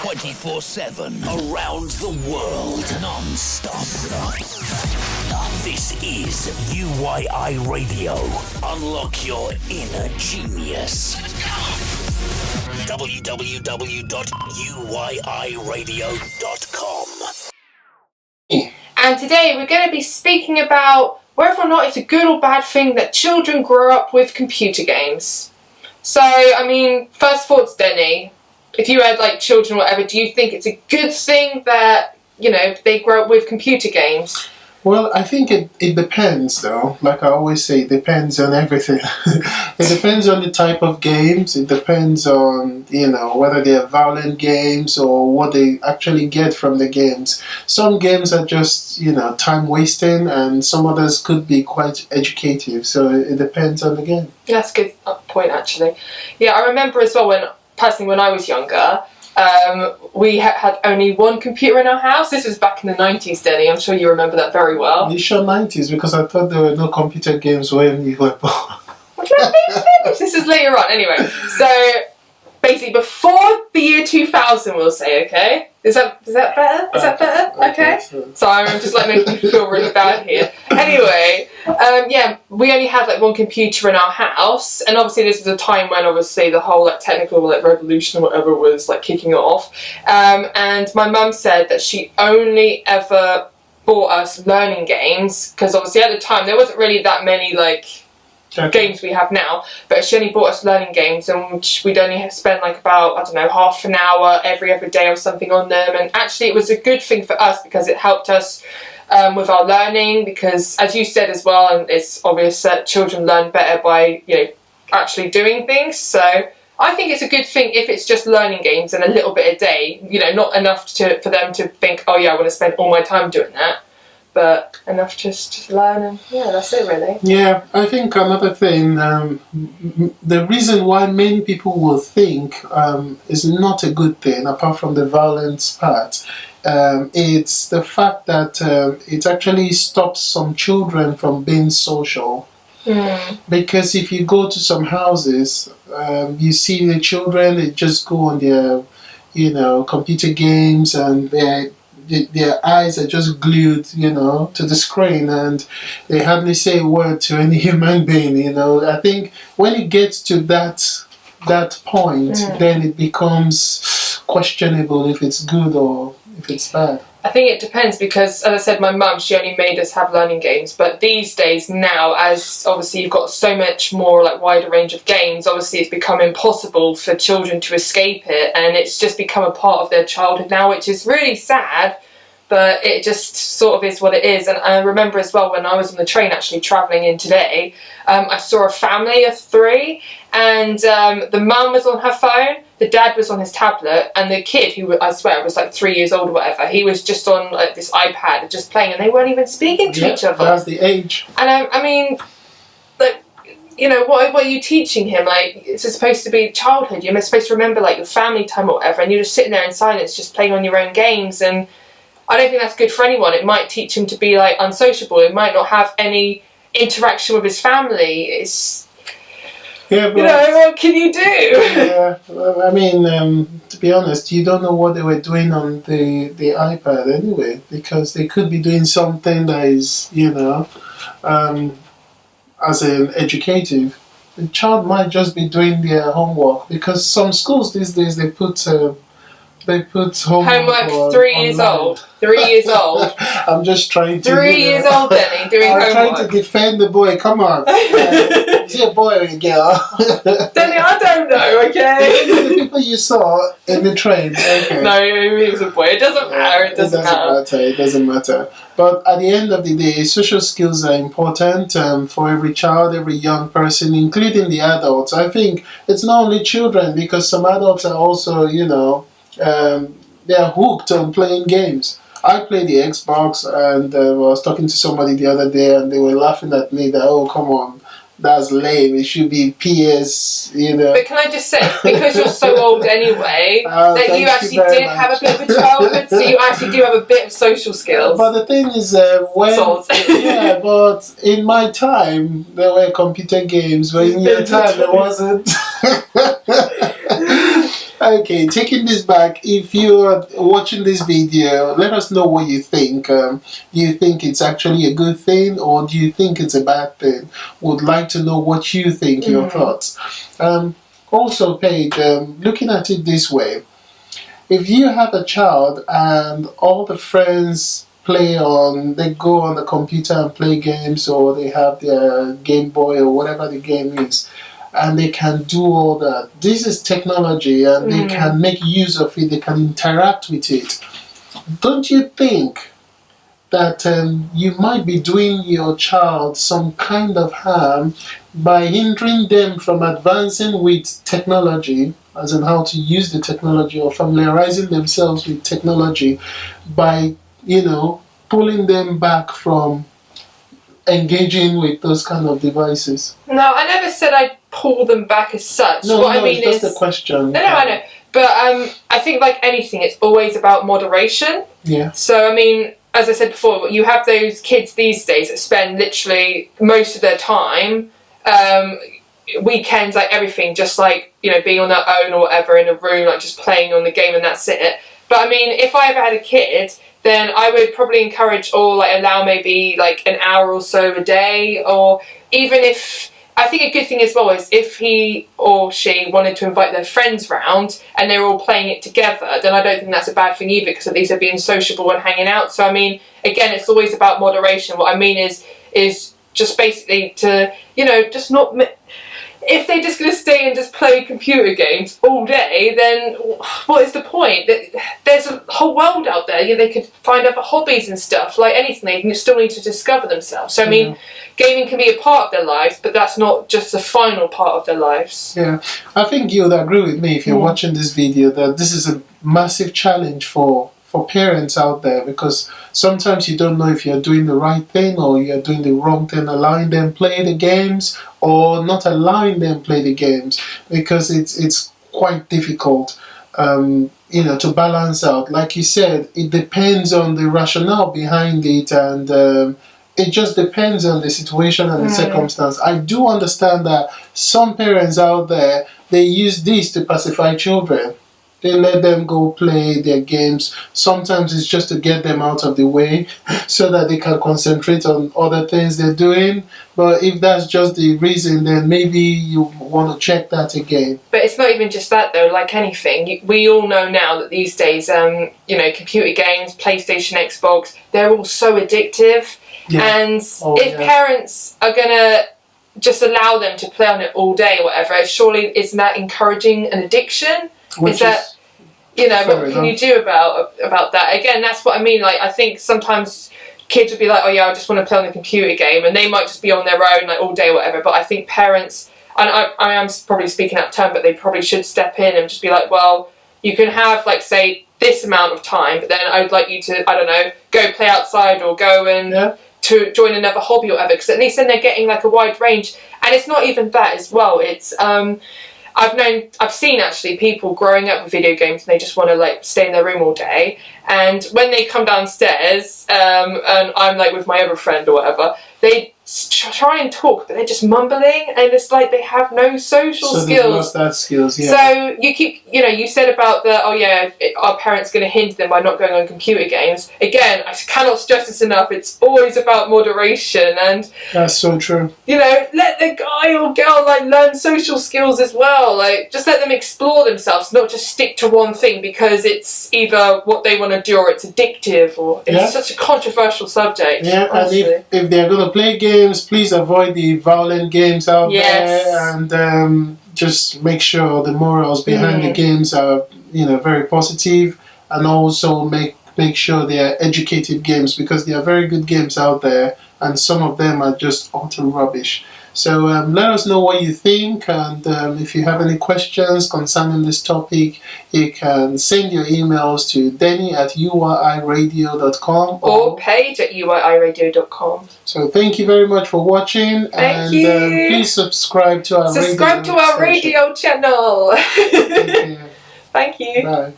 24/7 around the world, non-stop. This is UYI Radio. Unlock your inner genius. www.uyiradio.com. And today we're going to be speaking about whether or not it's a good or bad thing that children grow up with computer games. So, I mean, first thoughts, Denny. If you had, like, children or whatever, do you think it's a good thing that, you know, they grow up with computer games? Well, I think it depends, though. Like I always say, it depends on everything. It depends on the type of games. It depends on, you know, whether they're violent games or what they actually get from the games. Some games are just, you know, time wasting, and some others could be quite educative. So it depends on the game. That's a good point, actually. Yeah, I remember as well when I was younger, we had only one computer in our house. This was back in the 90s, Denny. I'm sure you remember that very well. Are you sure 90s? Because I thought there were no computer games when you were born. This is later on. Anyway, so basically before the year 2000, we'll say, okay? Is that better? Is that better? Okay. Sorry, I'm just like making you feel really bad here. Anyway, yeah, we only had like one computer in our house, and obviously this was a time when obviously the whole like technical like revolution or whatever was like kicking off. And my mum said that she only ever bought us learning games because obviously at the time there wasn't really that many like games we have now, but she only bought us learning games, and we'd only spend like about, I don't know, half an hour every other day or something on them. And actually it was a good thing for us because it helped us with our learning, because as you said as well, and it's obvious that children learn better by, you know, actually doing things. So I think it's a good thing if it's just learning games and a little bit a day, you know, not enough for them to think, oh yeah, I want to spend all my time doing that, but enough just to learn, and yeah, that's it really. Yeah, I think another thing, the reason why many people will think is not a good thing, apart from the violence part, it's the fact that it actually stops some children from being social. Because if you go to some houses, you see the children, they just go on their, you know, computer games, and their eyes are just glued, you know, to the screen, and they hardly say a word to any human being, you know. I think when it gets to that point, then it becomes questionable if it's good or if it's bad. I think it depends because, as I said, my mum, she only made us have learning games. But these days now, as obviously you've got so much more like wider range of games, obviously it's become impossible for children to escape it, and it's just become a part of their childhood now, which is really sad. But it just sort of is what it is. And I remember as well when I was on the train actually travelling in today, I saw a family of 3, and the mum was on her phone, the dad was on his tablet, and the kid, who I swear was like 3 years old or whatever, he was just on like this iPad just playing, and they weren't even speaking to each other. That's the age. And I mean, like, you know, what are you teaching him? Like, it's supposed to be childhood. You're supposed to remember like your family time or whatever, and you're just sitting there in silence just playing on your own games, and I don't think that's good for anyone. It might teach him to be like unsociable. It might not have any interaction with his family. It's, yeah, but, you know, what can you do? Yeah, well, I mean, to be honest, you don't know what they were doing on the iPad anyway, because they could be doing something that is, you know, as an educative. The child might just be doing their homework, because some schools these days they put homework 3 years old. 3 years old. I'm just trying to. 3 years old, Denny, doing homework. I'm trying to defend the boy. Come on. Is he a boy or a girl? Denny, I don't know. Okay. The people you saw in the train. Okay. No, he was a boy. It doesn't matter. It doesn't matter. It doesn't matter. But at the end of the day, social skills are important for every child, every young person, including the adults. I think it's not only children, because some adults are also, you know, they are hooked on playing games. I play the Xbox, and I was talking to somebody the other day, and they were laughing at me that, oh, come on, that's lame. It should be PS, you know. But can I just say, because you're so old anyway, that you actually did have a bit of a childhood, so you actually do have a bit of social skills. But the thing is, yeah, but in my time, there were computer games, but in your time, there wasn't. Okay, taking this back, if you're watching this video, let us know what you think. Do you think it's actually a good thing, or do you think it's a bad thing? Would like to know what you think, your thoughts. Also, Paige, looking at it this way, if you have a child and all the friends they go on the computer and play games, or they have their Game Boy or whatever the game is, and they can do all that. This is technology, and they can make use of it, they can interact with it. Don't you think that you might be doing your child some kind of harm by hindering them from advancing with technology, as in how to use the technology, or familiarizing themselves with technology, by, pulling them back from engaging with those kind of devices? No, I never said I'd pull them back as such. What I mean that's is the question. No, I know. But I think, like anything, it's always about moderation. Yeah. So, I mean, as I said before, you have those kids these days that spend literally most of their time, weekends, like everything, just like, being on their own or whatever in a room, like just playing on the game, and that's it. But I mean, if I ever had a kid, then I would probably encourage, or like allow maybe like an hour or so a day, or even if, I think a good thing as well is if he or she wanted to invite their friends round and they're all playing it together, then I don't think that's a bad thing either, because at least they're being sociable and hanging out. So I mean, again, it's always about moderation. What I mean is just basically to, just not... If they're just going to stay and just play computer games all day, then what is the point? There's a whole world out there. They could find other hobbies and stuff. Like anything, they still need to discover themselves. So, I mean, gaming can be a part of their lives, but that's not just the final part of their lives. Yeah, I think you'll agree with me if you're watching this video that this is a massive challenge for parents out there, because sometimes you don't know if you're doing the right thing or you're doing the wrong thing, allowing them play the games or not allowing them play the games, because it's quite difficult to balance out. Like you said, it depends on the rationale behind it, and it just depends on the situation and the circumstance. I do understand that some parents out there, they use this to pacify children. They let them go play their games. Sometimes it's just to get them out of the way so that they can concentrate on other things they're doing. But if that's just the reason, then maybe you want to check that again. But it's not even just that, though. Like anything, we all know now that these days, computer games, PlayStation, Xbox, they're all so addictive. Yeah. And if parents are going to just allow them to play on it all day or whatever, surely isn't that encouraging an addiction? What can you do about that? Again, that's what I mean. Like, I think sometimes kids would be like, oh yeah, I just want to play on the computer game, and they might just be on their own like all day or whatever. But I think parents, and I am probably speaking out of turn, but they probably should step in and just be like, well, you can have, like, say, this amount of time, but then I'd like you to, I don't know, go play outside or go and to join another hobby or whatever, because at least then they're getting like a wide range. And it's not even that as well. It's I've seen actually people growing up with video games and they just want to like stay in their room all day, and when they come downstairs and I'm like with my other friend or whatever, they try and talk, but they're just mumbling, and it's like they have no social skills. They've lost that skills, yeah. So you keep, you said about our parents going to hinder them by not going on computer games. Again, I cannot stress this enough. It's always about moderation, and that's so true. Let the guy or girl like learn social skills as well. Like, just let them explore themselves, not just stick to one thing because it's either what they want to do or it's addictive, or it's such a controversial subject. Yeah, honestly. And if they're going to play games, please avoid the violent games out there, and just make sure the morals behind the games are, very positive, and also make sure they are educated games, because there are very good games out there, and some of them are just utter rubbish. So let us know what you think, and if you have any questions concerning this topic, you can send your emails to denny@uyiiradio.com or Paige@uyiiradio.com. So thank you very much for watching, Thank you. Please subscribe to our radio channel. Thank you. Thank you. Bye.